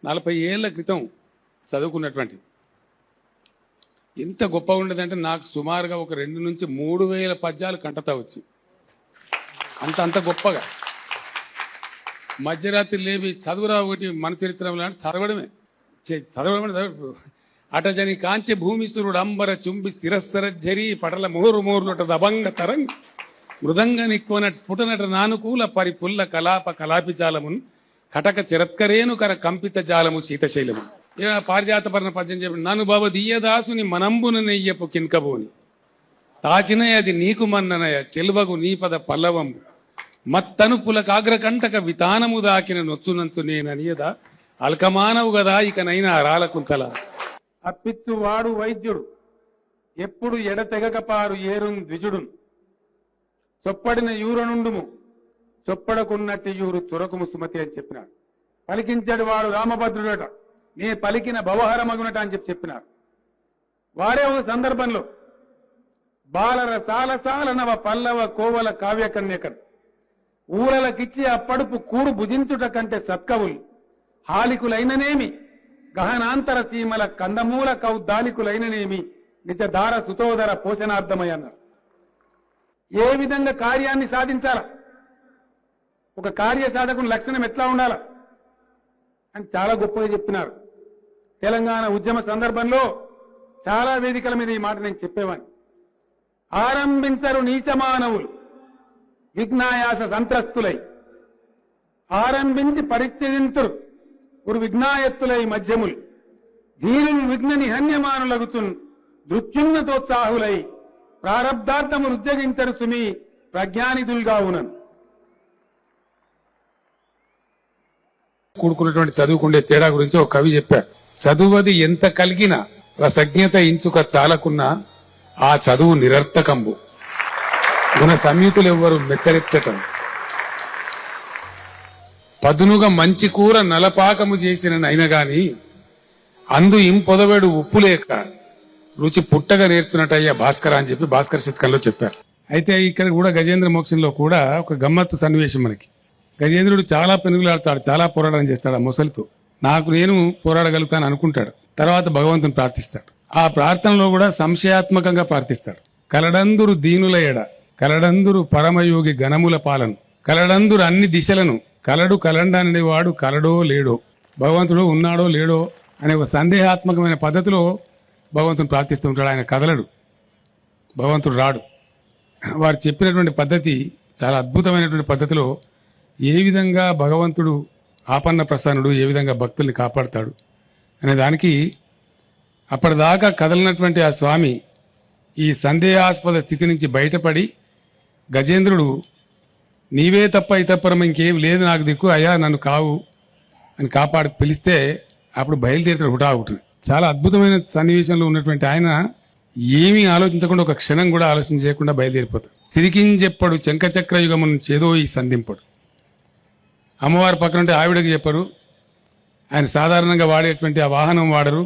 40 ఏళ్ల క్రితం చదువుకున్నటువంటి ఎంత గొప్పగా ఉండదంటే నాకు సుమారుగా ఒక 2 నుంచి 3,000 పద్యాలు కంటతా వచ్చి అంత గొప్పగా మధ్యరాత్రి లేవి చదువురా ఒకటి మన చరిత్రలో అంటే చదవడమే అటజని కాంచె భూమిసురుడు అంబర చుంబి స్థిరస్సర జరి పటల మోరుమోర్లుట దబంగ తరంగ మృదంగ నిక్కువనట స్ఫుటనట నానుకూల పరిపుల్ల కలాప కలాపి జాలమున్ కటక చిరత్కరేను కర కంపిత జాలము శీతశైలము పారిజాతపరణ పద్యం చెప్పి నన్ను బాబ దియ్యదాసుని మనంబున నెయ్యపు కిన్కబోని తాచినయ అది నీకు మన్ననయ చెల్వగు నీపద పల్లవంబు మత్తనుపుల కాగ్రకంటక వితానము దాకిన నొచ్చునంచు నేననియదా అల్కమానవు గదా ఇకనైనా అరాలకుంతల అప్పిచ్చువాడు వైద్యుడు ఎప్పుడు ఎడతెగకపారు ఏరున్ ద్విజుడున్ చొప్పడిన యూరనుండుము చొప్పడకున్నట్టి యూరు చురకుము సుమతి అని చెప్పినాడు. పలికించాడు వాడు రామభద్రుడట, నీ పలికిన భవహరమగునట అని చెప్పినారు. వారే ఒక సందర్భంలో బాలర సాలసాల నవ పల్లవ కోవల కావ్య కన్యకన్ ఊరలకిచ్చి ఆ పడుపు కూడు భుజించుట కంటే సత్కవులు హాలికులైననేమి గహనాంతర సీమల కందమూల కౌద్దాలికులైననేమి నిజధార సుతోదర పోషణార్థమై అన్నారు. ఏ విధంగా కార్యాన్ని సాధించాలా, ఒక కార్య సాధకుని లక్షణం ఎట్లా ఉండాలా అని చాలా గొప్పగా చెప్పినారు. తెలంగాణ ఉద్యమ సందర్భంలో చాలా వేదికల మీద ఈ మాట నేను చెప్పేవాడిని. ఆరంభించరు నీచమానవులు విఘ్నాయాస సంత్రస్తులై ఆరంభించి పరిత్యజింతురు ఒక విఘ్నాయత్తులై మధ్యములు ధీరులు విఘ్న నిహన్యమానులగుతున్ దృత్యున్నతోత్సాహులై ప్రారబ్ధార్థములు ఉజ్జగించరు సుమి ప్రజ్ఞానిధులుగా ఉన్నను. కూడుకున్నటువంటి చదువుకుండే తేడా గురించి ఒక కవి చెప్పారు. చదువది ఎంత కలిగిన రసజ్ఞత ఇంచుక చాలకున్నా ఆ చదువు నిరర్థకంబు గుణ సంయుతులు ఎవ్వరు మెచ్చరెచ్చటం పదునుగా మంచి కూర నలపాకము చేసిన నైనగాని అందు ఇంపొదవేడు ఉప్పు లేక రుచి పుట్టగా నేర్చున్నట్టయ్యా భాస్కర అని చెప్పి భాస్కర్ శతకంలో చెప్పారు. అయితే ఇక్కడ కూడా గజేంద్ర మోక్షంలో కూడా ఒక గమ్మత్తు సన్నివేశం మనకి. గజేంద్రుడు చాలా పెనుగులాడతాడు, చాలా పోరాటం చేస్తాడు ఆ ముసలితో. నేను పోరాడగలుగుతాను అనుకుంటాడు. తర్వాత భగవంతుని ప్రార్థిస్తాడు. ఆ ప్రార్థనలో కూడా సంశయాత్మకంగా ప్రార్థిస్తాడు. కలడందురు దీనుల ఎడ కలడందురు పరమయోగి గణముల పాలను కలడందురు అన్ని దిశలను కలడు కలండనే వాడు కలడో లేడో, భగవంతుడు ఉన్నాడో లేడో అనే ఒక సందేహాత్మకమైన పద్ధతిలో భగవంతుని ప్రార్థిస్తూ ఉంటాడు. ఆయన కదలడు, భగవంతుడు రాడు. వారు చెప్పినటువంటి పద్ధతి చాలా అద్భుతమైనటువంటి పద్ధతిలో ఏ విధంగా భగవంతుడు ఆపన్న ప్రసన్నుడు, ఏ విధంగా భక్తుల్ని కాపాడుతాడు అనే దానికి అప్పటిదాకా కదలినటువంటి ఆ స్వామి ఈ సందేహాస్పద స్థితి నుంచి బయటపడి గజేంద్రుడు నీవే తప్ప ఇతప్పరం ఇంకేం లేదు నాకు దిక్కు అయ్యా నన్ను కావు అని కాపాడు పిలిస్తే అప్పుడు బయలుదేరుతాడు హుటాహుటిని. చాలా అద్భుతమైన సన్నివేశంలో ఉన్నటువంటి ఆయన ఏమీ ఆలోచించకుండా ఒక క్షణం కూడా ఆలోచన చేయకుండా బయలుదేరిపోతాడు. సిరికించెప్పడు చెంకచక్ర యుగమును చేదో ఈ సంధింపడు. అమ్మవారి పక్కన ఉంటే ఆవిడకి చెప్పరు. ఆయన సాధారణంగా వాడేటువంటి ఆ వాహనం వాడరు.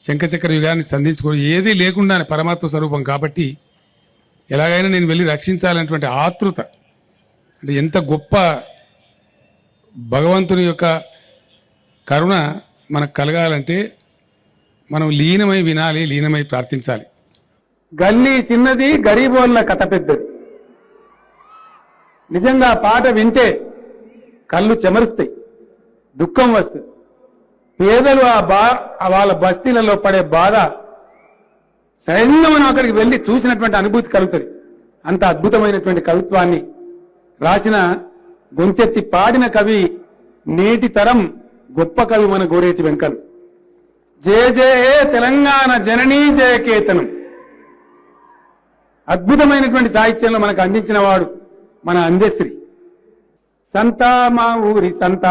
శంఖచక్ర యుగాన్ని సంధించుకోరు. ఏదీ లేకుండా పరమాత్మ స్వరూపం కాబట్టి ఎలాగైనా నేను వెళ్ళి రక్షించాలనేటువంటి ఆతృత. అంటే ఎంత గొప్ప భగవంతుని యొక్క కరుణ మనకు కలగాలంటే మనం లీనమై వినాలి, లీనమై ప్రార్థించాలి. గల్లీ చిన్నది గరీబోళ్ళ కథ పెద్దది. నిజంగా పాట వింటే కళ్ళు చెమరుస్తాయి, దుఃఖం వస్తుంది. పేదలు వాళ్ళ బస్తీలలో పడే బాధ సైన్యం మనం అక్కడికి వెళ్ళి చూసినటువంటి అనుభూతి కలుగుతుంది. అంత అద్భుతమైనటువంటి కవిత్వాన్ని రాసిన, గొంతెత్తి పాడిన కవి నేటి తరం గొప్ప కవి మన గోరేటి వెంకన్. జయ జయ తెలంగాణ జననీ జయకేతనం. అద్భుతమైనటువంటి సాహిత్యంలో మనకు అందించిన వాడు మన అందశ్రీ. సంత మా ఊరి సంత.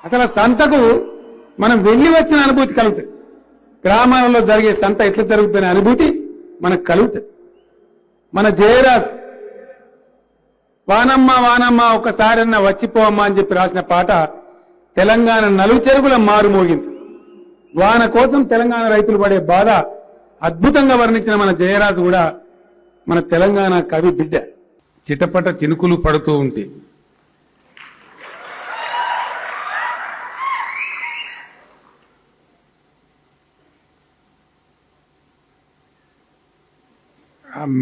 అసలు సంతకు మనం వెళ్ళి వచ్చిన అనుభూతి కలుగుతుంది. గ్రామాలలో జరిగే సంత ఎట్లా జరుగుతుందనే అనుభూతి మనకు కలుగుతుంది. మన జయరాజు వానమ్మ వానమ్మ ఒకసారన్నా వచ్చిపోవమ్మా అని చెప్పి రాసిన పాట తెలంగాణ నలుచెరుగుల మారుమోగింది. వాన కోసం తెలంగాణ రైతులు పడే బాధ అద్భుతంగా వర్ణించిన మన జయరాజు కూడా మన తెలంగాణ కవి బిడ్డ. చిటపట చినుకులు పడుతూ ఉంటే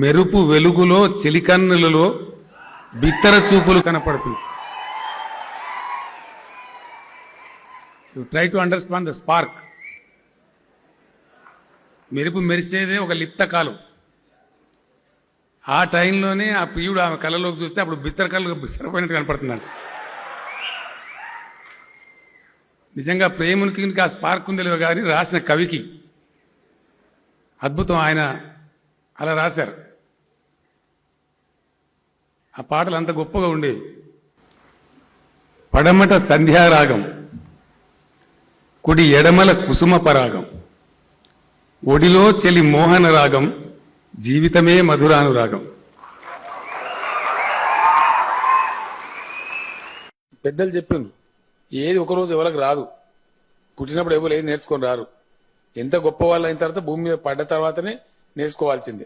మెరుపు వెలుగులో చిలికన్నులలో బిత్తర చూపులు కనపడుతుంది. You try to understand the spark. మెరుపు మెరిసేదే ఒక లిప్త కాలం. ఆ టైంలోనే ఆ ప్రియుడు ఆమె కళ్ళలోకి చూస్తే అప్పుడు బిత్తర కళ్ళు బిత్తరపోయినట్టు కనపడుతుందంట. నిజంగా ప్రేమునికి ఆ స్పార్క్ ఉందిలేవు కానీ రాసిన కవికి అద్భుతం. ఆయన అలా రాశారు. ఆ పాటలు అంత గొప్పగా ఉండేవి. పడమట సంధ్యారాగం, కుడి ఎడమల కుసుమ పరాగం, ఒడిలో చెలి మోహన రాగం, జీవితమే మధురానురాగం. పెద్దలు చెప్పిండ్రు, ఏది ఒకరోజు ఎవరికి రాదు. పుట్టినప్పుడు ఎవరు ఏది నేర్చుకొని రారు. ఎంత గొప్ప వాళ్ళు అయిన తర్వాత భూమి మీద పడ్డ తర్వాతనే నేర్చుకోవాల్సిందే.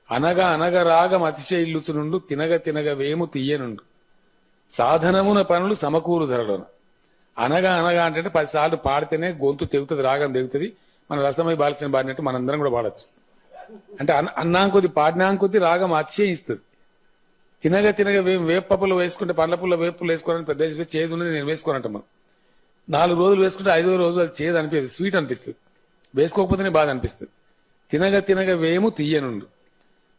అనగా అనగా రాగం అతిశయిల్లుచునుండు, తినగ తినగ వేము తీయనుండు, సాధనమున పనులు సమకూరు ధరలోన. అనగా అనగా అంటే 10 సార్లు పాడితేనే గొంతు తెగుతుంది, రాగం తెగుతుంది. మన రసమై బాలసిన పాడినట్టు మనందరం కూడా పాడచ్చు. అంటే అన్నాంకొద్ది పాడినాంకొద్ది రాగం అతిశయిస్తుంది. తినగ తినగ వేపప్పులు వేసుకుంటే పండ్ల పుల్ల వేపులు వేసుకోవాలని పెద్ద చేదు ఉన్నది నేను వేసుకోనంట. మనం 4 రోజులు వేసుకుంటే 5వ రోజు అది చేదు అనిపిస్తుంది, స్వీట్ అనిపిస్తుంది. వేసుకోకపోతేనే బాధ అనిపిస్తుంది. తినగ తినగ వేము తీయనుండు,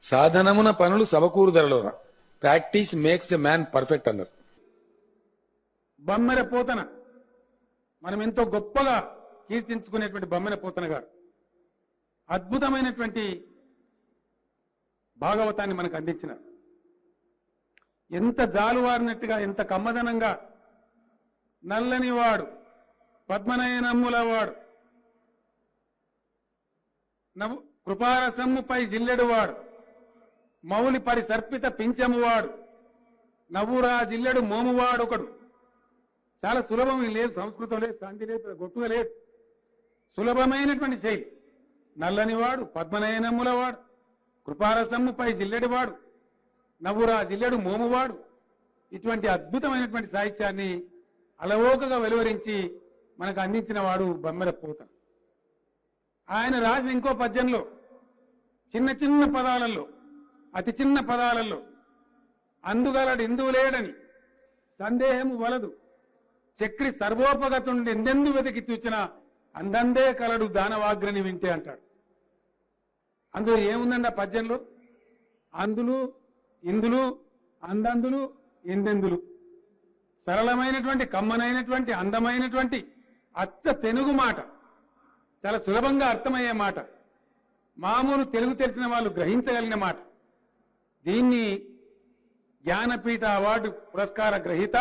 సాధనమున పనులు సమకూరు ధరలోన, practice makes a man perfect అన్నారు. బమ్మెర పోతన మనం ఎంతో గొప్పగా కీర్తించుకునేటువంటి బమ్మెర పోతన గారు అద్భుతమైనటువంటి భాగవతాన్ని మనకు అందించినారు. ఎంత జాలువారినట్టుగా, ఎంత కమ్మదనంగా, నల్లని వాడు పద్మనయనమ్ముల వాడు, కృపారసమ్ముపై జిల్లెడు వాడు, మౌలి పరి సర్పిత పింఛమువాడు, నవ్వురా జిల్లెడు మోమువాడు ఒకడు. చాలా సులభం లేదు, సంస్కృతం లేదు, శాంతి లేదు, గొట్టుగా లేదు. సులభమైనటువంటి శైలి. నల్లనివాడు, పద్మనయనమ్ములవాడు, కృపారసమ్ముపై జిల్లెడివాడు, నవ్వురా జిల్లెడు మోమువాడు. ఇటువంటి అద్భుతమైనటువంటి సాహిత్యాన్ని అలవోకగా వెలువరించి మనకు అందించిన వాడు బమ్మెర పోత. ఆయన రాసిన ఇంకో పద్యంలో చిన్న చిన్న పదాలలో, అతి చిన్న పదాలలో అందుగలడు ఇందులేడని సందేహము వలదు, చక్రి సర్వోపగతుండి ఎందెందు వెతికి చూచిన అందందే కలడు దానవాగ్రని వింటే అంటాడు. అందులో ఏముందండి ఆ పద్యంలో? అందులు, ఇందులు, అందందులు, ఎందెందులు. సరళమైనటువంటి, కమ్మనైనటువంటి, అందమైనటువంటి అచ్చ తెలుగు మాట, చాలా సులభంగా అర్థమయ్యే మాట, మామూలు తెలుగు తెలిసిన వాళ్ళు గ్రహించగలిగిన మాట. దీన్ని జ్ఞానపీఠ అవార్డు పురస్కార గ్రహీత,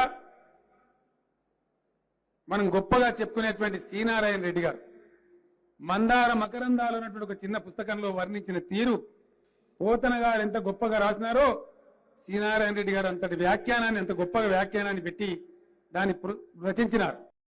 మనం గొప్పగా చెప్పుకునేటువంటి సి నారాయణ రెడ్డి గారు మందార మకరందాలు అన్నటువంటి ఒక చిన్న పుస్తకంలో వర్ణించిన తీరు, పోతన గారు ఎంత గొప్పగా రాసినారో సి నారాయణ రెడ్డి గారు అంతటి వ్యాఖ్యానాన్ని, ఎంత గొప్పగా వ్యాఖ్యానాన్ని పెట్టి దాన్ని రచించినారు.